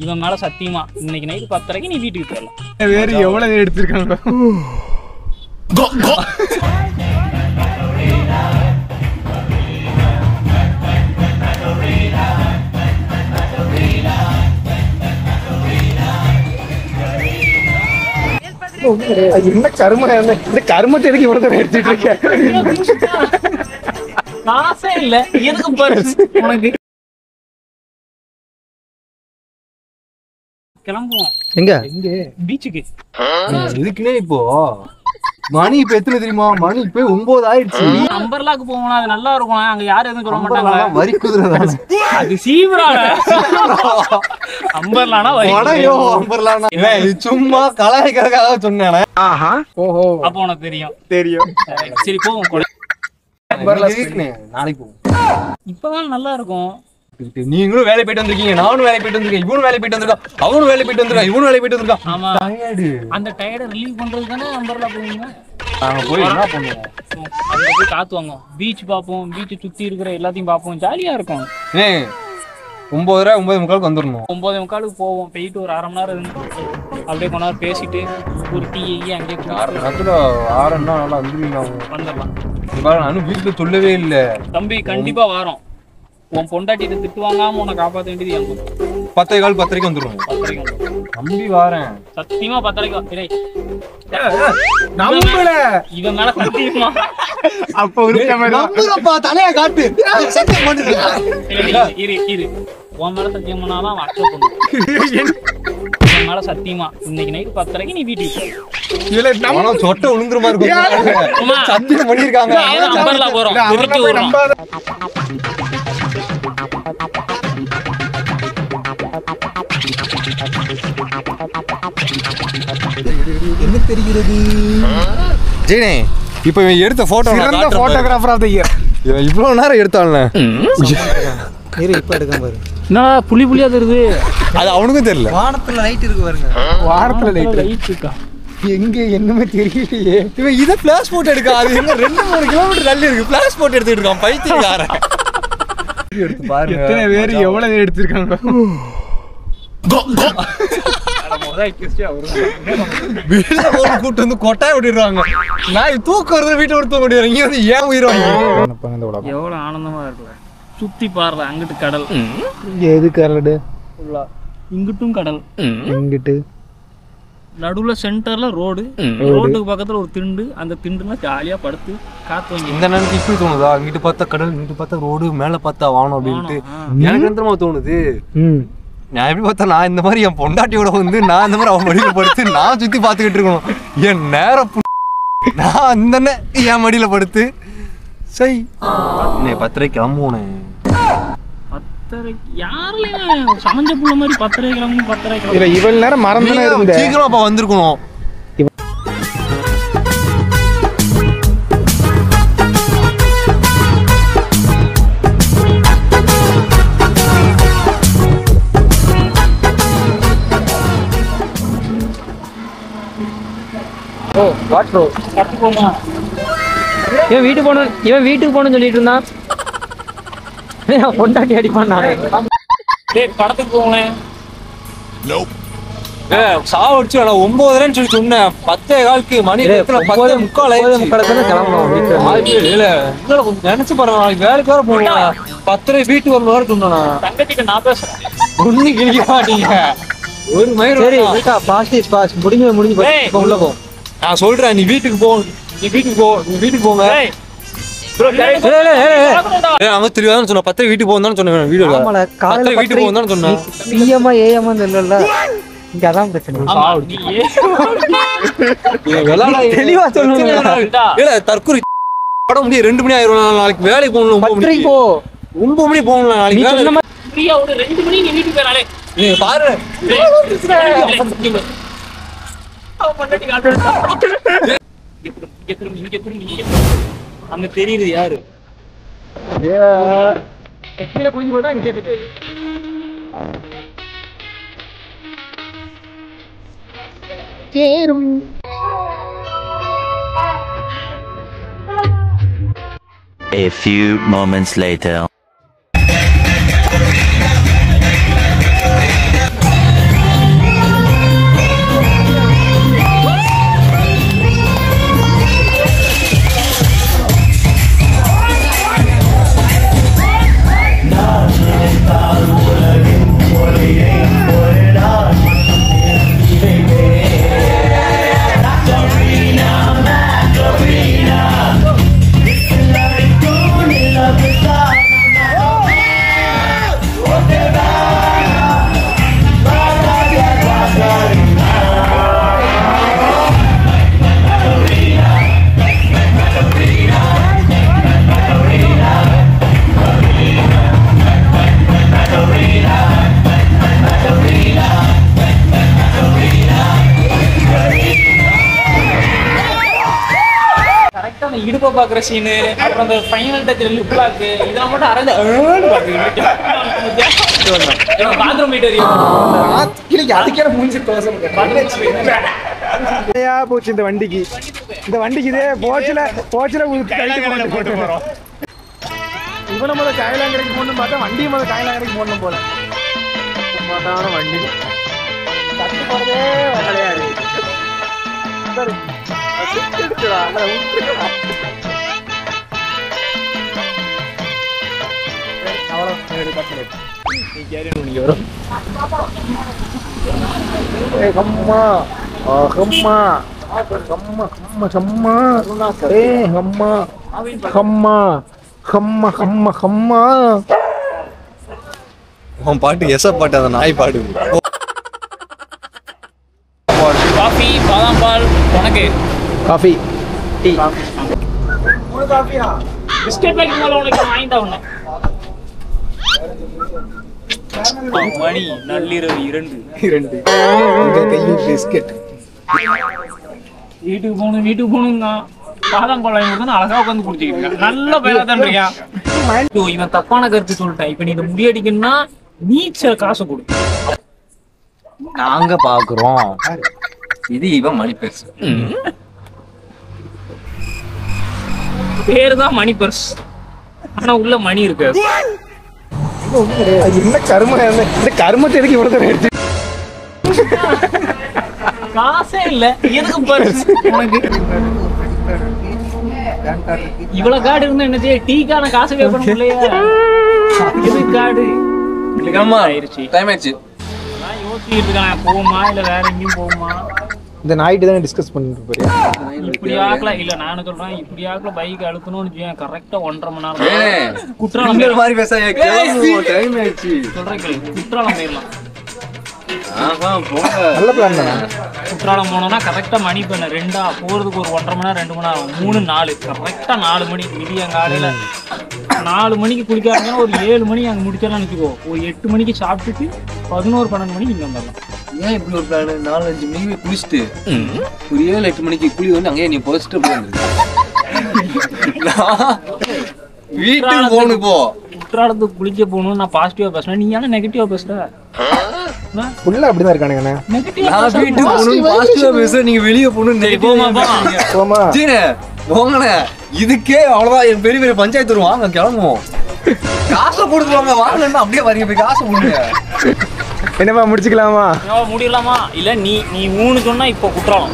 இவன் மேல சத்தியமா இன்னைக்கு நைட் 10:30 நீ வீட்டுக்கு போயிடலாம். வேற எவ்வளவு எடுத்திருக்காங்க. என்ன கரும, இந்த கருமத்தை எதுக்கு இவ்வளவு எடுத்துட்டு இருக்க? காசே இல்ல, எதுக்கு பர்ஸ் உனக்கு? கிளம்புவோம். எங்க? பீச்சுக்கு. இதுக்குன்னே இப்போ மணி இப்ப எத்தனை தெரியுமா? மணி இப்ப 9 ஆயிடுச்சு. அம்பர்லாக்கு போவோம், அது நல்லா இருக்கும். அங்க யாரும் எதுவும் சொல்ல மாட்டாங்க. வரி குதிரை அது சீவரான அம்பர்லானா சும்மா கலாய்க்கிறதுக்காக சொன்னேன். ஓஹோ, அப்போ உனக்கு தெரியும். சரி போவோம். நாளைக்கு போவோம். இப்பதான் நல்லா இருக்கும். நீங்களும் வேலை போயிட்டு வந்திருக்கீங்க, நானும் வேலை போயிட்டு வந்திருக்கேன், இவனும் வேலை போயிட்டு வந்திருக்கான், அவனும் வேலை போயிட்டு வந்திருக்கான், இவனும் வேலை போயிட்டு வந்திருக்கான். ஆமா, அந்த டயர்டை ரிலீவ் பண்றது தானே அம்பர்லா போவீங்க. நாங்க போய் என்ன பண்ணுவோம்? அங்க போய் காத்து வாங்குவோம், பீச் பார்ப்போம், பீச் சுத்தி இருக்கிற எல்லாத்தையும் பார்ப்போம், ஜாலியா இருக்கும். 9:30 வந்துடணும். 9:45 போவோம். போயிட்டு ஒரு 1/2 மணி நேரம் இருந்து அப்படியே கொஞ்ச நேரம் பேசிட்டு ஒரு டீ அங்கே நல்லா வந்துடலாம். நானும் வீட்டுல சொல்லவே இல்லை. தம்பி கண்டிப்பா வாரோம். உன் பொண்டாட்டிட்டு திட்டு வாங்காம உன்னை காப்பாற்ற வேண்டியது எங்க. 10:15 வந்துருவோம். 10:30 நம்பி வாரேன். சத்தியமா 10:30 இவன் மேல சத்தியமா. அப்ப தலையா காட்டு. இரு உன் மேல சத்தியம் பண்ணாதான் அக்செப்ட் பண்ணுவேன். உன் மேல சத்தியமா இன்னைக்கு நைட் 10:30 நீ வீட்டுக்கு சொட்ட விழுந்துற மாதிரி இருக்கும். சத்தியம் பண்ணிருக்காங்க. அம்பர்லா போறோம். என்ன தெரிகிறது ஜெயனே? இப்ப எடுத்த photo photographer of the year. இவ்வளவு நேரம் எடுத்தான்ல, இப்ப எடுக்க பாரு. என்னடா புளியா தெரியுது? அது அவனுக்கும் தெரியல. வானத்துல லைட் இருக்கு பாருங்க. வானத்துல லைட் இருக்கா? எங்க என்னமே தெரியலையே. இவன் இத ஃபிளாஷ் போட்டோ எடுக்க, அது எங்க 2-3 கிலோமீட்டர் தள்ளி இருக்கு. ஃபிளாஷ் போட்டோ எடுத்துட்டு இருக்கான் பைத்தியக்காரன். எடுத்து பாருங்க எத்தனை பேர் எவ்வளவு எடுத்திருக்காங்க. கூட்டு வந்து கொட்டாய் விட்டுறாங்க. நான் தூக்கம் வருது, வீட்டை விட்டு தூக்க முடியாது. இங்க வந்து ஏன் உயிரோங்க. எவ்வளவு ஆனந்தமா இருக்குல்ல. சுத்தி பாருல, அங்கிட்டு கடல். எது கடல்? இங்கிட்டும் கடல், இங்கிட்டு நடுவுல சென்டர்ல ரோடு, ரோட்டுக்கு பக்கத்துல ஒரு திண்டு, அந்த திண்டுல ஜாலியா படுத்து காத்து வாங்கி. இந்த நேரத்துக்கு இப்படி தோணுதா? இங்கிட்டு பார்த்தா கடல், இங்கிட்டு பார்த்தா ரோடு, மேல பார்த்தா வானம் அப்படின்ட்டு எனக்கு எந்தமா தோணுது. நான் எப்படி பார்த்தா, நான் இந்த மாதிரி என் பொண்டாட்டியோட வந்து நான் இந்த மாதிரி அவன் மடியில படுத்து நான் சுத்தி பார்த்துக்கிட்டு இருக்கணும். என் நேரம் நான் அந்த என் மடியில படுத்து சரி 10:30 கிளம்புனேன். 10:30 யாருலயும் சமஞ்ச புள்ள மாதிரி 10:30 கிளம்பி 10:30 கிளம்பி இவ்வளவு நேரம் மறந்துனே இருந்தேன். சீக்கிரம் அப்ப வந்திருக்கணும். ஓ வாட் ப்ரோ, கரெக்ட் போமா. இவன் வீட்டுக்கு போகணும்னு சொல்லிட்டு இருந்தான். பொண்டாட்டி அடிப்பான். டேய் படத்துக்கு போங்களேன். சாவடிச்சு 9:30 சொல்லி சொன்னேன். 10:15 மணி 10:45 கிளம்பணும். நினைச்சு பாருங்க, வேலைக்கு வேற போகணும். 10:30 வீட்டுக்கு வரணும் வேற சொன்னா. தங்கச்சிக்கு நான் பேசுறேன், ஒண்ணு கிழிக்க மாட்டீங்க. ஒரு மயிர் முடிஞ்சு உள்ள போ. நான் சொல்றேன், நீ வீட்டுக்கு போ, நீ வீட்டுக்கு போங்க. அங்க தெரியாதுன்னு சொன்ன. 10:30 வீட்டுக்கு போகணும்னு சொன்னேன். வீடியோ வீட்டுக்கு போகணும்னு சொன்னேன். பிஎம்மா ஏஎம்மா இல்ல, இங்க அதான் பிரச்சனை. தெளிவா சொல்லுங்க. தற்கொலை பட முடியும். 2 மணி ஆயிரும். நாளைக்கு வேலைக்கு போகணும். 9 மணி போகணும். நாளைக்கு 2 மணி நீ வீட்டுக்கு போறானே. பாரு அங்க தெரியுது யாரு. A few moments later. இடுப்பை பாக்குற சீனு, அப்புறம் அந்த ஃபைனல் டச் லிப் லாக், இதெல்லாம் மட்டும் அரேஞ்ச் பாத்ரூம் போயிட்டு அதுக்கே மூஞ்சி தோசை போச்சு இந்த வண்டிக்கு. இந்த வண்டிக்கு இதே போச்சுல போட்டு போறோம். இவனை முதல் காயலாங்கரைக்கு போடணும் பார்த்தா வண்டியை முதல் காயலாங்கரைக்கு போடணும் போல. வண்டி தட்டு போறதே கிடையாது. உன் பாட்டு எச பாட்டு அந்த நாய் பாடு. காஃபி, பாதாம் பால், உனக்கு காஃபி டீ பிஸ்கட் பேக்கெட் மேல உனக்கு வாங்கிட்டா ஒண்ணு. மணி நள்ளிரவு 2 பிஸ்கட். வீட்டுக்கு போகணுங்க. பாதாம் பால் வாங்கி அழகா உட்காந்து குடிச்சிக்கிட்டு நல்ல பேரா தான் இருக்கான். இவன் தப்பான கருத்து சொல்லிட்டான். இப்ப நீ இதை முடியடிக்கணும்னா நீச்சல் காசு கொடு. நாங்க பாக்குறோம். இது இவன் மணி பெருசு. பேரு தான் மணி பர்ஸ், ஆனா உள்ள மணி இருக்காது. என்ன கரும, இந்த கருமத்தை எதுக்கு இவ்வளவு எடுத்து காசே இல்ல, எதுக்கு பர்ஸ் உனக்கு? இவ்வளவு கார்டு இருந்தா என்ன செய்ய? டீக்கான காசு பே பண்ண முடியலையா? எது கார்டு ஆயிடுச்சு. டைம் ஆயிடுச்சு. நான் யோசிச்சுட்டு இருக்கேன், போகுமா இல்ல வேற எங்கேயும் போகுமா. இந்த நாய்ட்டு தானே டிஸ்கஸ் பண்ணிட்டு போறியா? இப்படி ஆகலாம் இல்ல, நான் சொல்றேன் இப்படி ஆகலாம். பைக் அழுத்தணும்னு கரெக்டா 1.5 மணி நேரம் குற்றாலம் மாதிரி பேசாத. டைம் ஆயிடுச்சு. சொல்றேன் கேளு, குற்றாலம் போயிடலாம். நல்ல பிளான் தானே. குற்றாலம் போனோம்னா கரெக்டா மணி பண்ண 2 போறதுக்கு ஒரு 1.5 மணி நேரம் 2 மணி நேரம் 3 4 கரெக்டா 4 மணி விடிய காலையில 4 மணிக்கு குளிக்காம ஒரு 7 மணி அங்க முடிச்சாலும் நினைச்சுக்கோ. ஒரு 8 மணிக்கு சாப்பிட்டுட்டு 11 12 மணிக்கு இங்க வந்துடலாம். ஏன் இப்படி ஒரு பிளான்? 4-5 மணிக்கு குளிச்சுட்டு ஒரு 7-8 மணிக்கு குளி வந்து அங்கேயே நீ போஸ்ட் வீட்டுக்கு போகணும். போ குற்றாலத்துக்கு குளிக்க போகணும். நான் பாசிட்டிவா பேசுறேன், நீ ஏன்னா நெகட்டிவா பேசுற? ஃபுல்லா அப்படிதான் இருக்கானுங்க. நான் வீட்டுக்கு போகணும் பாசிட்டிவா பேசுறேன், நீங்க வெளியே போகணும். போமா போங்கண்ணே. இதுக்கே அவ்வளவுதான். என் பெரிய பெரிய பஞ்சாயத்து வரும். வாங்க கிளம்புவோம். காசை கொடுத்துருவாங்க. வாங்கலன்னா அப்படியே வரீங்க, போய் காசை கொடுங்க. என்னப்பா முடிச்சுக்கலாமா? முடியலாமா? இல்ல நீ 3 சொன்னா இப்போ குற்றாலம்.